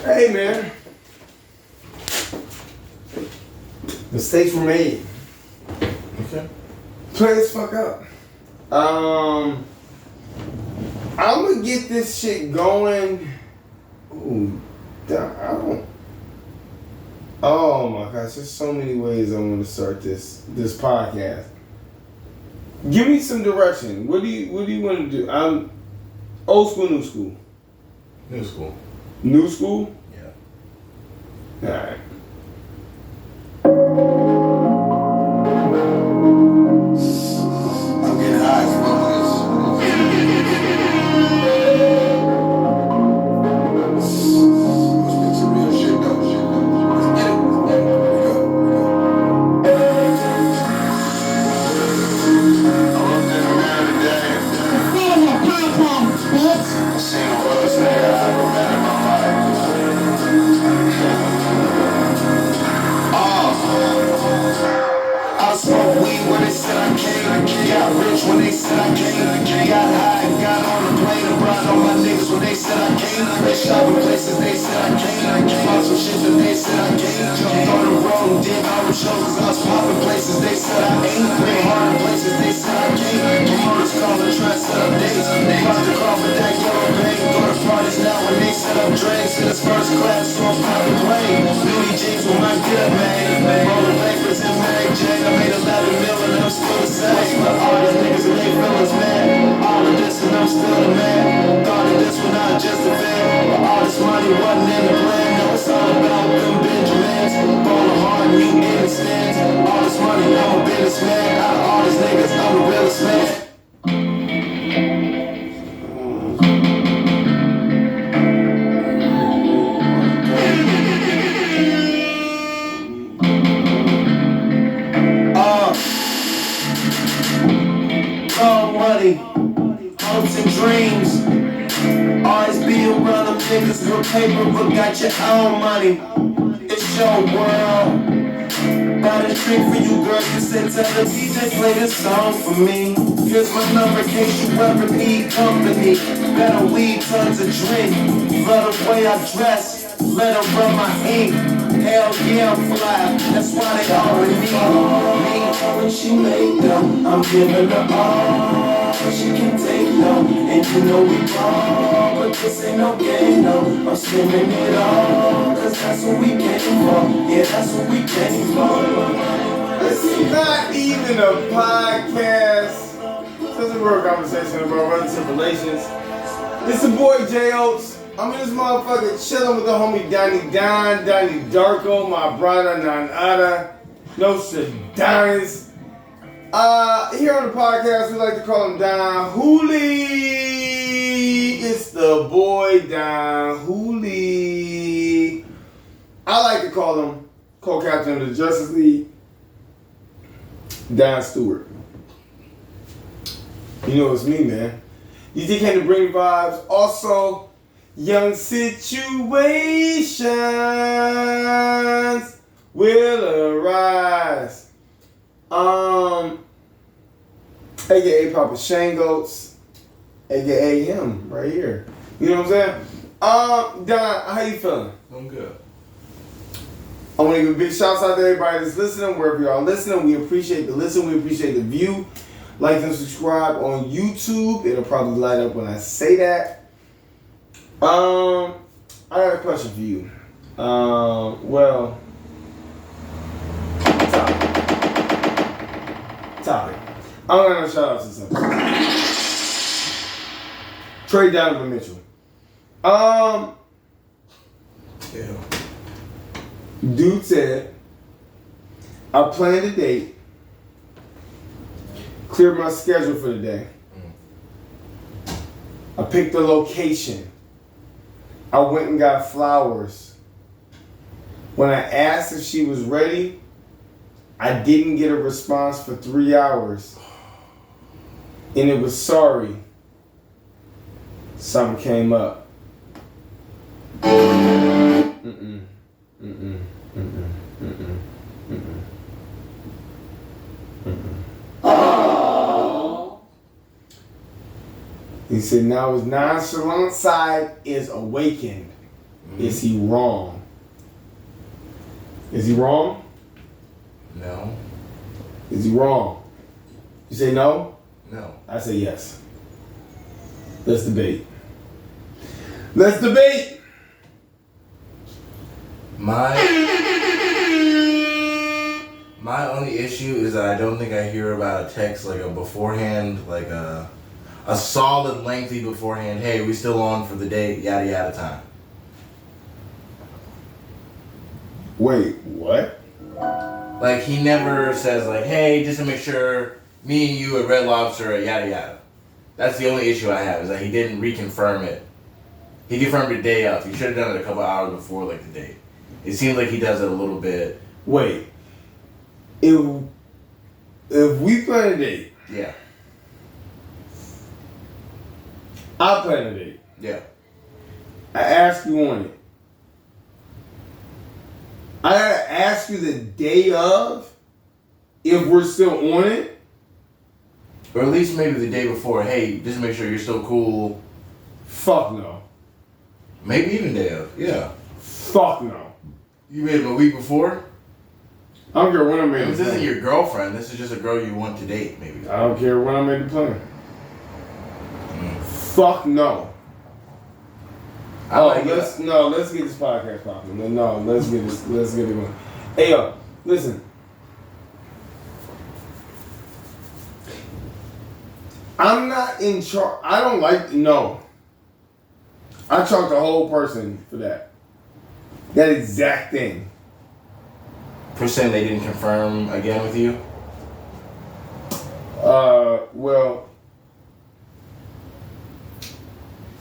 Hey, man. Mistakes were made. Okay. Play this fuck up. I'm gonna get this shit going. Ooh, I don't. Oh my gosh, there's so many ways I want to start this podcast. Give me some direction. What do you want to do? I'm old school, new school. New school. New school? Yeah. Alright. I'm getting high as fuck. Let's get some real shit though. Let's get it. I'm looking around today. I seen the worst nigga I ever met in my life. I smoked weed when they said I can't. Got rich when they said I can't. Got high and got on the plane and brought all my niggas when they said I can't. Been shopping places they said I can't. Bought some shit that they said I can't. Jumped on the road and did all the shows 'cause I was popping places they said I ain't. Been hard in places they said I can't. Promoters calling, trying to set up dates. About to call for that yellow paint. Go to parties now when they set up drinks. In this first class, so I'm popping plane. Louis jeans with my good man. Rolling papers and Mary Jane. I made 11 million and I'm still the same. But all these niggas and they feelings mad. All of this and I'm still the man. Thought of this when I just a fan. But all this money wasn't in the plan. No, it's all about them Benjamins. Ballin' hard and you in the stands. All this money, I'm a businessman. Out of all these niggas, I'm the realest man. Money, hopes and dreams. Always be around them niggas with paper, but got your own money. It's your world. Buy this drink for you, girl. You said tell the DJ play this song for me. Here's my number in case you ever need company. Better weed, tons of drink. Love the way I dress. Let her rub my ink. Hell yeah, I'm fly. That's why they already need me. When she made them, I'm giving her all she can take, no. And you know we wrong, but this ain't no game, no. I'm spending it all, 'cause that's what we came for. Yeah, that's what we came for. This is not even a podcast. This is a real conversation about relative relations. It's the boy J Oates. I'm in this motherfucker chilling with the homie Donnie Darko, my brother, none other. No Shadanis. Here on the podcast, we like to call him Don Hooley. It's the boy Don Hooley. I like to call him co-captain of the Justice League, Don Stewart. You know it's me, man. You think came to bring vibes. Also, young situations will arise. AKA Papa Shangoats, AKA him right here. You know what I'm saying? Don, how you feeling? I'm good. I want to give a big shout out to everybody that's listening, wherever y'all listening. We appreciate the listen, we appreciate the view. Like and subscribe on YouTube. It'll probably light up when I say that. I got a question for you. Topic. I'm gonna shout out to something. Trey Donovan Mitchell. Yeah. Dude said, I planned a date, cleared my schedule for the day. I picked the location. I went and got flowers. When I asked if she was ready, I didn't get a response for 3 hours. And it was sorry. Something came up. He said now his nonchalant side is awakened. Is he wrong? Is he wrong? No. Is he wrong? You say no? No. I say yes. Let's debate. Let's debate! My only issue is that I don't think I hear about a text like a beforehand, like a solid, lengthy beforehand, hey, we still on for the date, yada yada time. Wait, what? Like, he never says, like, hey, just to make sure, me and you at Red Lobster at yada yada. That's the only issue I have, is that he didn't reconfirm it. He confirmed it day of. He should have done it a couple hours before, like, the date. It seems like he does it a little bit. Wait. If we plan a date, Yeah. I plan a date. Yeah. I ask you on it. I gotta ask you the day of if we're still on it. Or at least maybe the day before, hey, just make sure you're still cool. Fuck no. Maybe even day of, yeah. Fuck no. You made him a week before? I don't care when I made the This isn't plan. your girlfriend, this is just a girl you want to date, maybe. I don't care when I made the plan. Fuck no. Let's get this podcast popping. No, let's get it going. Hey yo, listen. I'm not in charge. I don't like no. I charge the whole person for that. That exact thing. For saying they didn't confirm again with you? Well,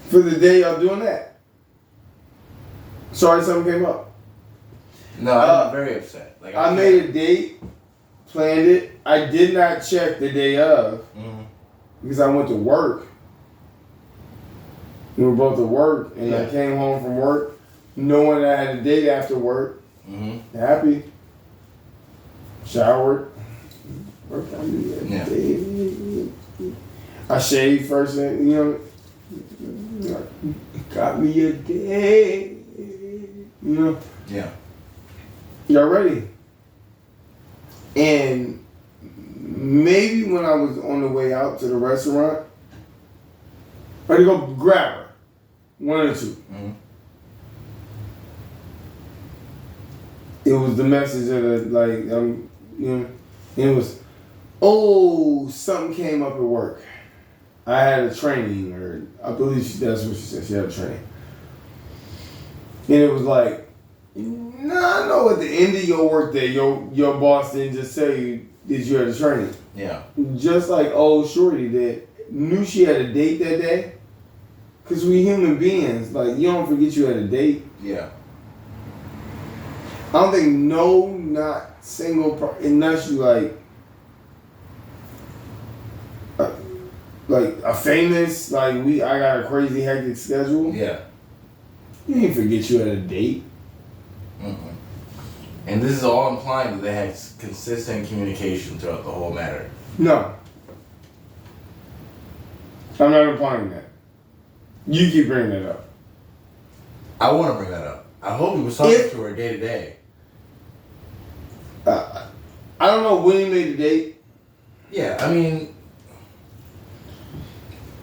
for the day of doing that. Sorry, something came up. No, I'm very upset. Like I made a date, planned it. I did not check the day of because I went to work. We were both at work, and I came home from work knowing I had a date after work. Happy. Showered. Worked on me. I shaved first thing, got me a day. Yeah. Y'all ready? And maybe when I was on the way out to the restaurant, ready to go grab her. One or two. It was the message of it was, something came up at work. I had a training, or I believe that's what she said. She had a training. And it was like, I know at the end of your work day, your boss didn't just tell you that you had a training. Yeah. Just like old shorty that knew she had a date that day. Because we human beings, like, you don't forget you had a date. Yeah. I don't think not single, unless you like a famous, I got a crazy hectic schedule. Yeah. You didn't forget you had a date. And this is all implying that they had consistent communication throughout the whole matter. No. I'm not implying that. You keep bringing that up. I want to bring that up. I hope he was talking to her day to day. I don't know when he made the date. Yeah, I mean,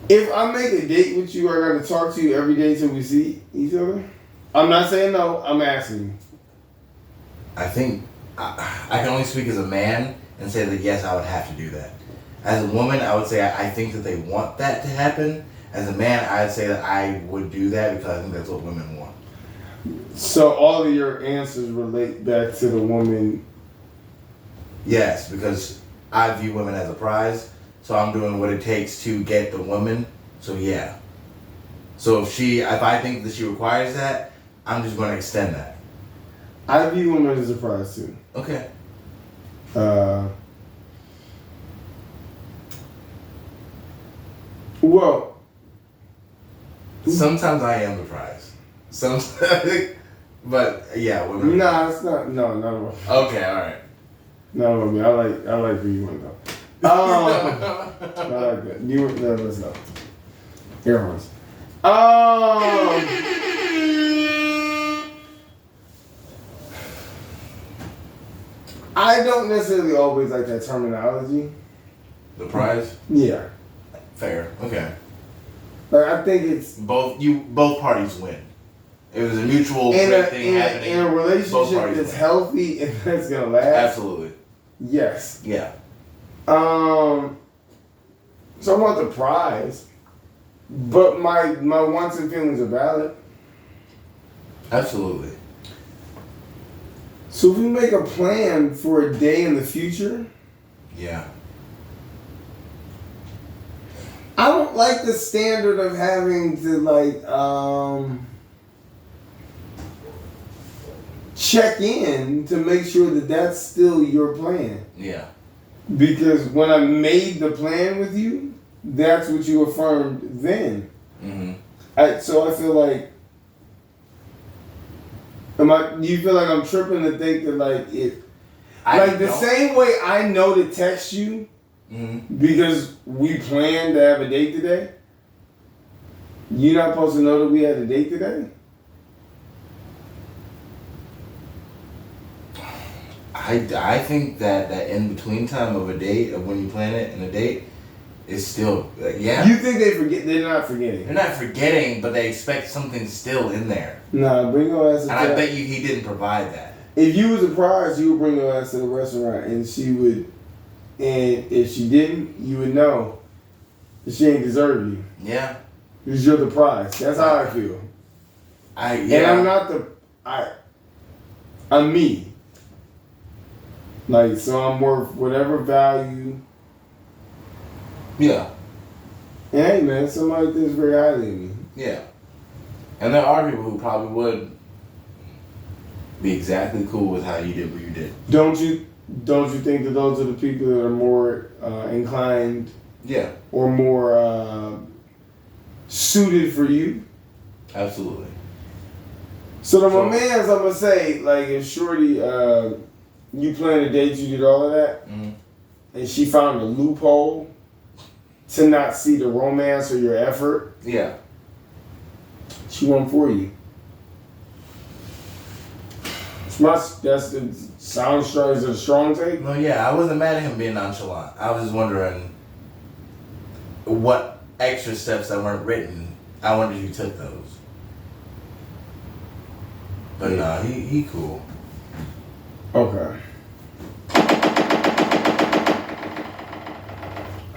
if I make a date with you, I gotta talk to you every day till we see each other. I'm not saying no. I'm asking you. I think I can only speak as a man and say that yes, I would have to do that. As a woman, I would say I think that they want that to happen. As a man, I'd say that I would do that because I think that's what women want. So all of your answers relate back to the woman. Yes, because I view women as a prize, so I'm doing what it takes to get the woman. So yeah. So if I think that she requires that, I'm just going to extend that. I view women as a prize too. Okay. Well, sometimes I am the prize. Sometimes, but yeah, women. Nah, it's not. No, not. Okay, all right. No, I mean, I like where you want to go. I like that. Let's go. Air horns. I don't necessarily always like that terminology. The prize? Yeah. Fair. Okay. Like, I think it's... Both parties win. It was a mutual great thing happening. In a relationship that's healthy and that's going to last. Absolutely. Yes. Yeah. So I want the prize. But my wants and feelings are valid. Absolutely. So if we make a plan for a day in the future... Yeah. I don't like the standard of having to check in to make sure that that's still your plan. Yeah. Because when I made the plan with you, that's what you affirmed then. Mm-hmm. So I feel like, do you feel like I'm tripping to think that same way I know to text you because we planned to have a date today, you're not supposed to know that we had a date today? I think that in between time of a date, of when you plan it and a date, is still, yeah. You think they forget? They're not forgetting. They're not forgetting, but they expect something still in there. Nah, bring your ass to And I bet you he didn't provide that. If you was a prize, you would bring your ass to the restaurant and if she didn't, you would know that she ain't deserve you. Yeah. Because you're the prize. That's how I feel. And I'm not I'm me. Like, so I'm worth whatever value. Yeah. And hey, man, somebody thinks very highly of me. Yeah. And there are people who probably would be exactly cool with how you did what you did. Don't you think that those are the people that are more inclined? Yeah. Or more suited for you? Absolutely. So to my mans, I'm gonna say, like, if Shorty, you planned a date, you did all of that, and she found a loophole to not see the romance or your effort. Yeah. She won for you. That's the sound strong. Is it a strong take? No, yeah, I wasn't mad at him being nonchalant. I was just wondering what extra steps that weren't written. I wonder if you took those. But nah, he cool. Okay.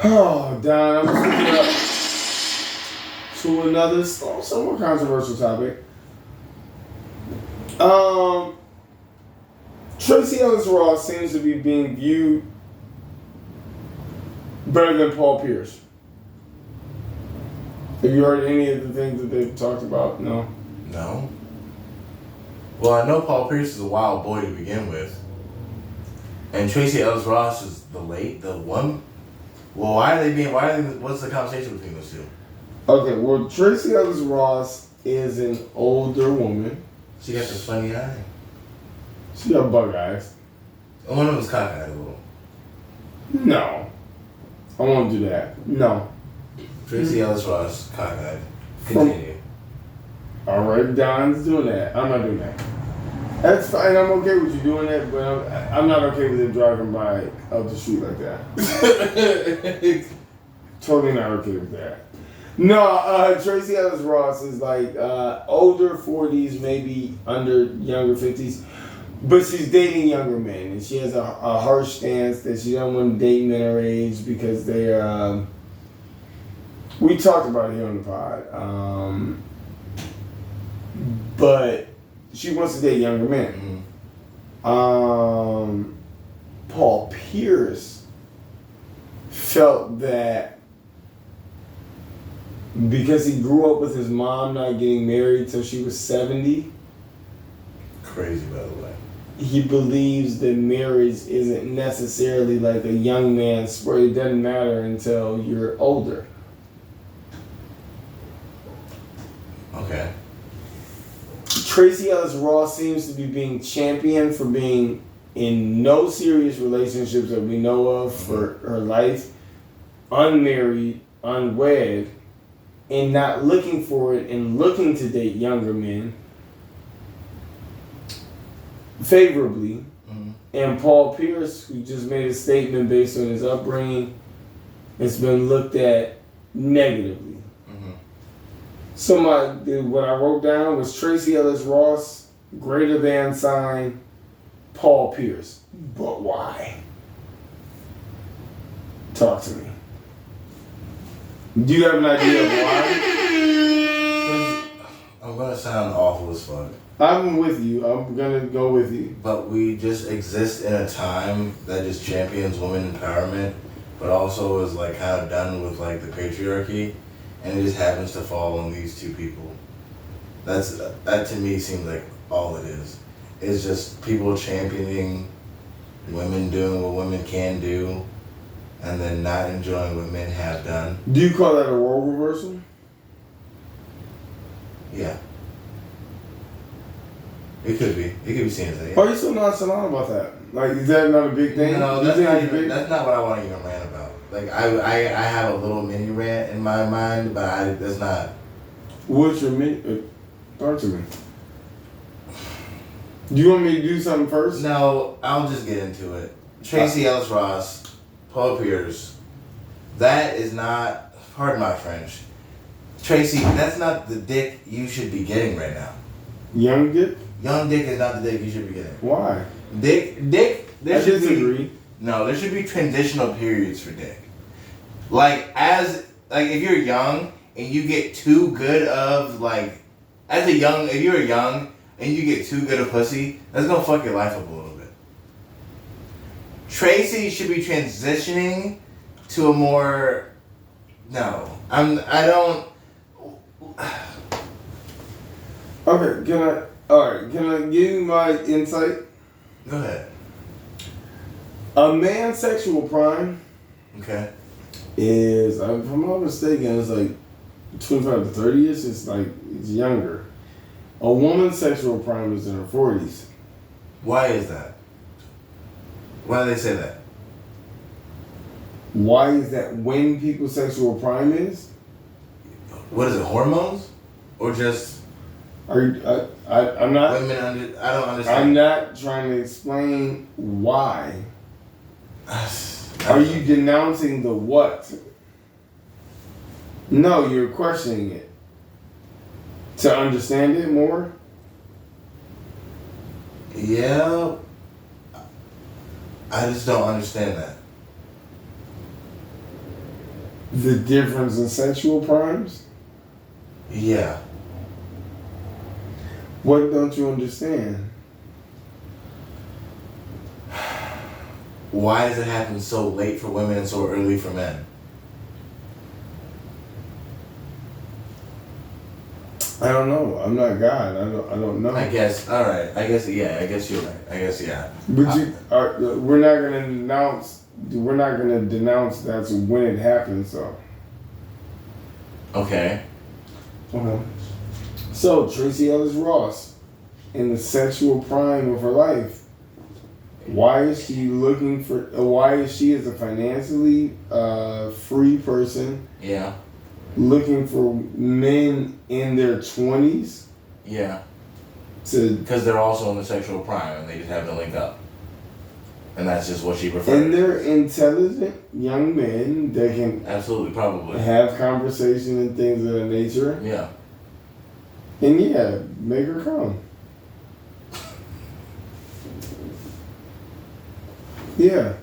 Oh, Don, I'm gonna take it up to another somewhat controversial topic. Tracy Ellis Ross seems to be being viewed better than Paul Pierce. Have you heard any of the things that they've talked about? No. No. Well, I know Paul Pierce is a wild boy to begin with. And Tracy Ellis Ross is the one. Well, what's the conversation between those two? Okay, well, Tracy Ellis Ross is an older woman. She got the funny eye. She got bug eyes. One of them was cockeyed a little. No. I won't do that. No. Tracy Ellis Ross, cockeyed. Continue. Alright, Don's doing that. I'm not doing that. That's fine. I'm okay with you doing that, but I'm not okay with him driving by up the street like that. Totally not okay with that. No, Tracy Ellis Ross is like older 40s, maybe younger 50s, but she's dating younger men, and she has a harsh stance that she don't want to date men her age because they we talked about it here on the pod, but she wants to date younger men. Paul Pierce felt that because he grew up with his mom not getting married till she was 70. Crazy, by the way. He believes that marriage isn't necessarily like a young man's sport. It doesn't matter until you're older. Okay. Tracy Ellis Ross seems to be being championed for being in no serious relationships that we know of for her life, unmarried, unwed, and not looking for it and looking to date younger men favorably, And Paul Pierce, who just made a statement based on his upbringing, it's been looked at negatively. Mm-hmm. So what I wrote down was Tracy Ellis Ross, greater than sign, Paul Pierce. But why? Talk to me. Do you have an idea of why? I'm gonna sound awful as fuck. I'm with you. I'm gonna go with you. But we just exist in a time that just champions women empowerment, but also is like kind of done with like the patriarchy, and it just happens to fall on these two people. That to me seems like all it is. It's just people championing women doing what women can do, and then not enjoying what men have done. Do you call that a role reversal? Yeah. It could be. It could be seen as that. Yeah. Why are you so nonchalant about that? Like, is that not a big thing? No, You think it's big? that's not what I want to even rant about. Like, I have a little mini rant in my mind, but that's not. What's your talk to me. Do you want me to do something first? No, I'll just get into it. Tracy Ellis Ross, Paul Pierce, that is not, pardon my French, Tracy, that's not the dick you should be getting right now. Young dick? Young dick is not the dick you should be getting. Why? Dick, I disagree. No, there should be transitional periods for dick. Like, if you're young and you get too good of, like, if you're young and you get too good of pussy, that's gonna fuck your life up a little bit. Tracy should be transitioning to a more, Okay, can I give you my insight? Go ahead. A man's sexual prime Okay. is, if I'm not mistaken, it's like 25 to 30 years. It's younger. A woman's sexual prime is in her 40s. Why is that? Why do they say that? Why is that when people's sexual prime is? What is it, hormones? Or just I'm not. women under, I don't understand. I'm not trying to explain why. Are you denouncing the what? No, you're questioning it. To understand it more? Yeah. I just don't understand that. The difference in sexual primes? Yeah. What don't you understand? Why does it happen so late for women and so early for men? I don't know. I'm not God. I don't know. I guess. All right. I guess. Yeah. I guess you're right. I guess. Yeah. But we're not gonna denounce. We're not gonna denounce that's when it happened. So. Okay. Okay. So Tracy Ellis Ross, in the sexual prime of her life, why is she looking for? Why is she, as a financially free person, Yeah. looking for men in their 20s? Yeah. To Because they're also in the sexual prime and they just happen to link up. And that's just what she prefers. and they're intelligent young men that can Absolutely, probably. have conversation and things of that nature. Yeah. And yeah, make her come. Yeah.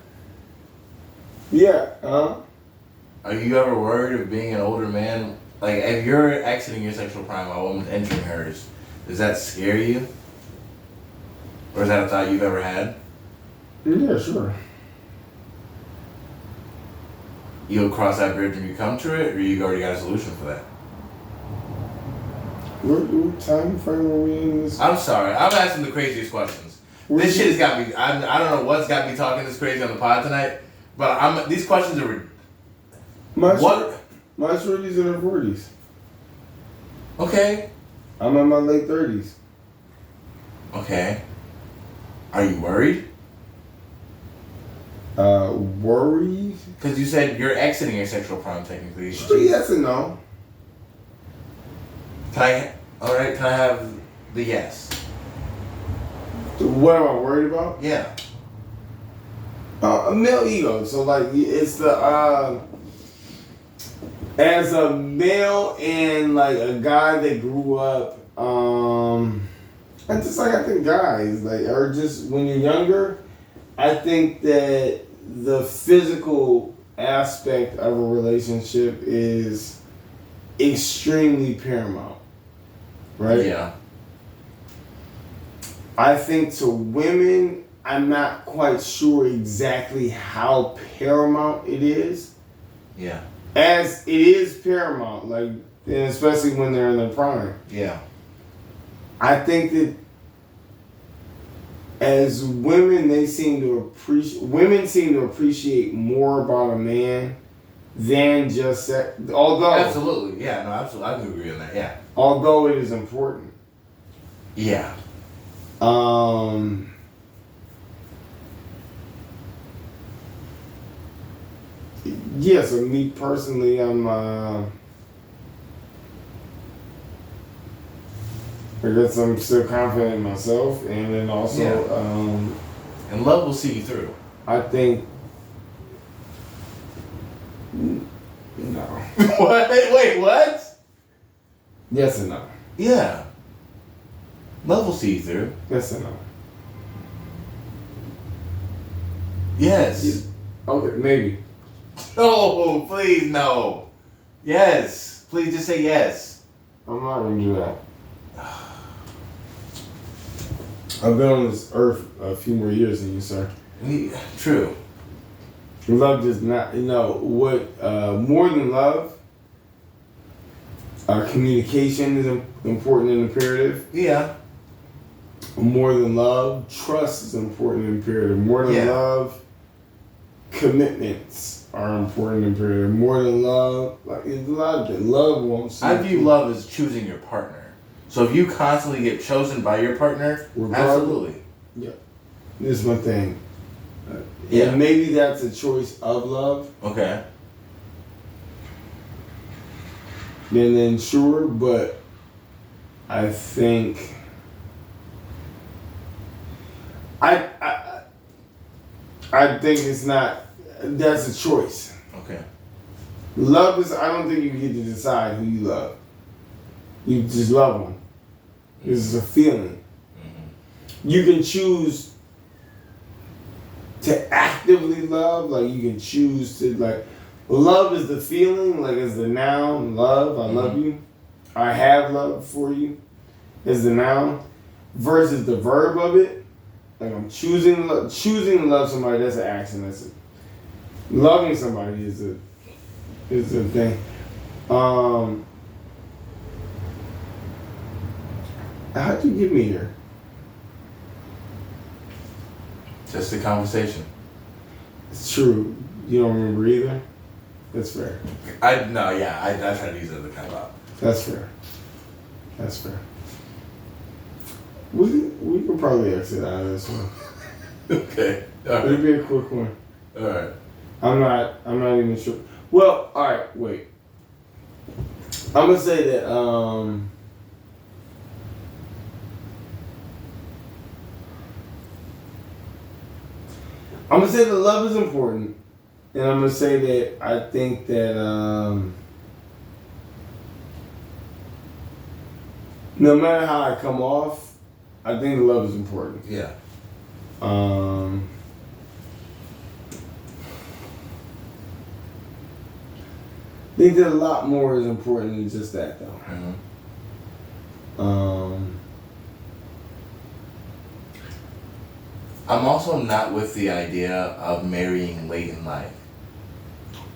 Yeah. Are you ever worried of being an older man? Like, if you're exiting your sexual prime while a woman's entering hers, does that scare you? Or is that a thought you've ever had? Yeah, sure. You'll cross that bridge when you come to it, or you already got a solution for that? What time frame are we in this? I'm sorry, I'm asking the craziest questions. This shit has got me. I don't know what's got me talking this crazy on the pod tonight, but these questions are. My shorty's in her 40s. Okay. I'm in my late 30s. Okay. Are you worried? Worried? Because you said you're exiting your sexual prime technically. Sure, yes and no. Can I have the yes? What am I worried about? Yeah. A male ego. So like it's the as a male and like a guy that grew up, and just like I think guys like or just when you're younger, I think that the physical aspect of a relationship is extremely paramount, right? Yeah. I think to women, I'm not quite sure exactly how paramount it is. Yeah. As it is paramount, like, and especially when they're in their prime. Yeah. I think that as women, women seem to appreciate more about a man than just sex. Although, Absolutely. Yeah. No. Absolutely. I can agree on that. Yeah. although it is important. Yeah. Yeah, so me personally, I guess I'm still confident in myself, and then also, And love will see you through. I think, no. What? Wait. What? Yes and no. Yeah. Love will see you through. Yes and no. Yes. Okay, maybe. Oh, please no. Yes. Please just say yes. I'm not gonna do that. I've been on this earth a few more years than you, sir. True. Love does not, what, more than love, communication is important and imperative. Yeah. More than love, trust is important and imperative. More than love, commitments are important and imperative. More than love, like it's a lot of things. Love won't see. I view love as choosing your partner. So if you constantly get chosen by your partner, absolutely. Yeah. This is my thing. Yeah. And maybe that's a choice of love. Okay. And then sure, but I think I think it's not. That's a choice. Okay. Love is. I don't think you get to decide who you love. You just love them. This is a feeling. Mm-hmm. You can choose to actively love. Like you can choose to like. Love is the feeling. Like as the noun. Love. I love you. I have love for you. Is the noun. Versus the verb of it. Like I'm choosing to love somebody. That's an action. That's it. Loving somebody is a thing. How'd you get me here? Just a conversation. It's true. You don't remember either. That's fair. I try to use it as a cop out. That's fair. That's fair. We can probably exit out of this one. Okay. All right. It'll be a quick one. All right. I'm not even sure. Well, all right. Wait. I'm gonna say that. I'm gonna say that love is important, and I'm gonna say that I think that no matter how I come off, I think love is important. Yeah. I think that a lot more is important than just that, though. Mm-hmm. I'm also not with the idea of marrying late in life.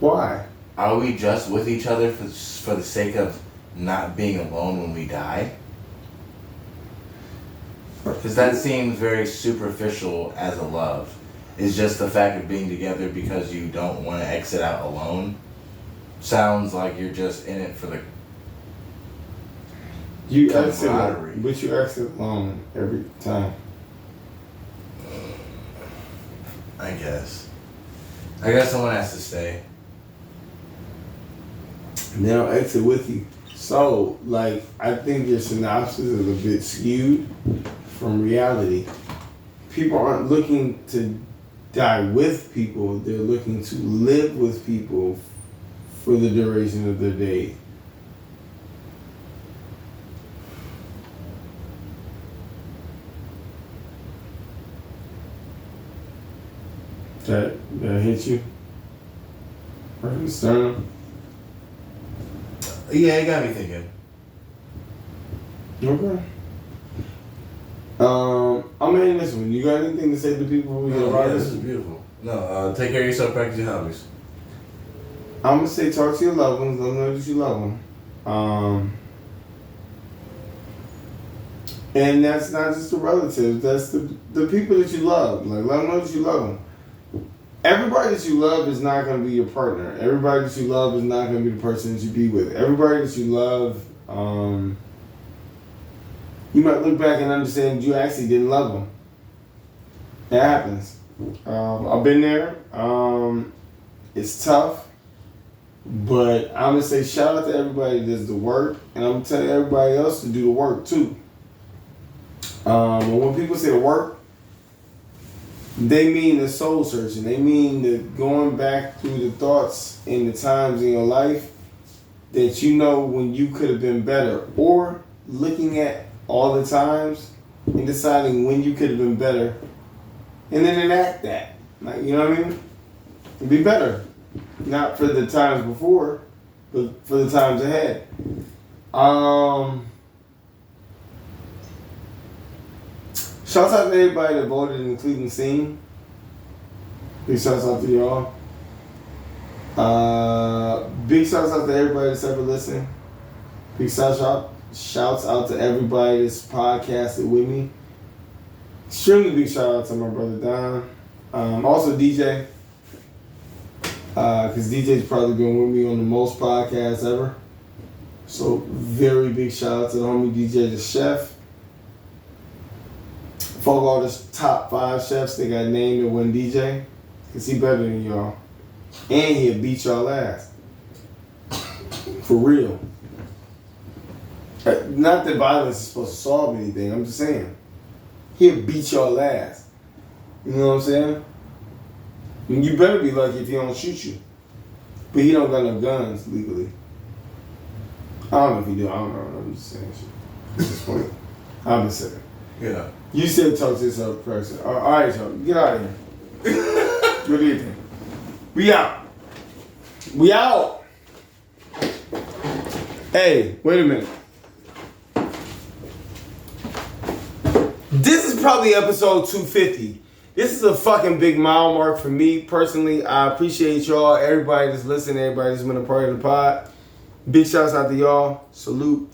Why? Are we just with each other for the sake of not being alone when we die? Because that seems very superficial as a love. It's just the fact of being together because you don't want to exit out alone. Sounds like you're just in it for the camaraderie. But you exit alone every time. I guess someone has to stay. And they don't exit with you. So, like, I think your synopsis is a bit skewed from reality. People aren't looking to die with people. They're looking to live with people for the duration of their day. That hit you? Right in the sternum? Yeah, it got me thinking. Okay. I'm in this one. You got anything to say to people before we get about This this? is beautiful. No, take care of yourself, practice your hobbies. I'm gonna say talk to your loved ones. Let them know that you love them. And that's not just the relatives. That's the people that you love. Like, let them know that you love them. Everybody that you love is not going to be your partner. Everybody that you love is not going to be the person that you be with. Everybody that you love, you might look back and understand you actually didn't love them. It happens. I've been there. It's tough. But I'm going to say shout out to everybody that does the work. And I'm going to tell everybody else to do the work too. When people say work, they mean the soul searching. They mean the going back through the thoughts and the times in your life that you know when you could have been better, or looking at all the times and deciding when you could have been better, and then enact that. Like, you know what I mean? Be better. Not for the times before, but for the times ahead. Shouts out to everybody that voted in the Cleveland scene. Big shouts out to y'all. Big shouts out to everybody that's ever listened. Big shouts out to everybody that's podcasted with me. Extremely big shout out to my brother Don. Also DJ. Because DJ's probably been with me on the most podcasts ever. So very big shout out to the homie DJ the Chef. Fuck all the top 5 chefs that got named and win DJ. Cause he better than y'all. And he'll beat y'all ass. For real. Not that violence is supposed to solve anything, I'm just saying. He'll beat y'all ass. You know what I'm saying? And you better be lucky if he don't shoot you. But he don't got no guns legally. I don't know if he do, I don't know. I'm just saying shit. At this point. I'm just saying. Yeah. You said talk to this other person. All right, y'all. Get out of here. What do you think? We out. We out. Hey, wait a minute. This is probably episode 250. This is a fucking big mile mark for me personally. I appreciate y'all, everybody that's listening, everybody that's been a part of the pod. Big shouts out to y'all. Salute.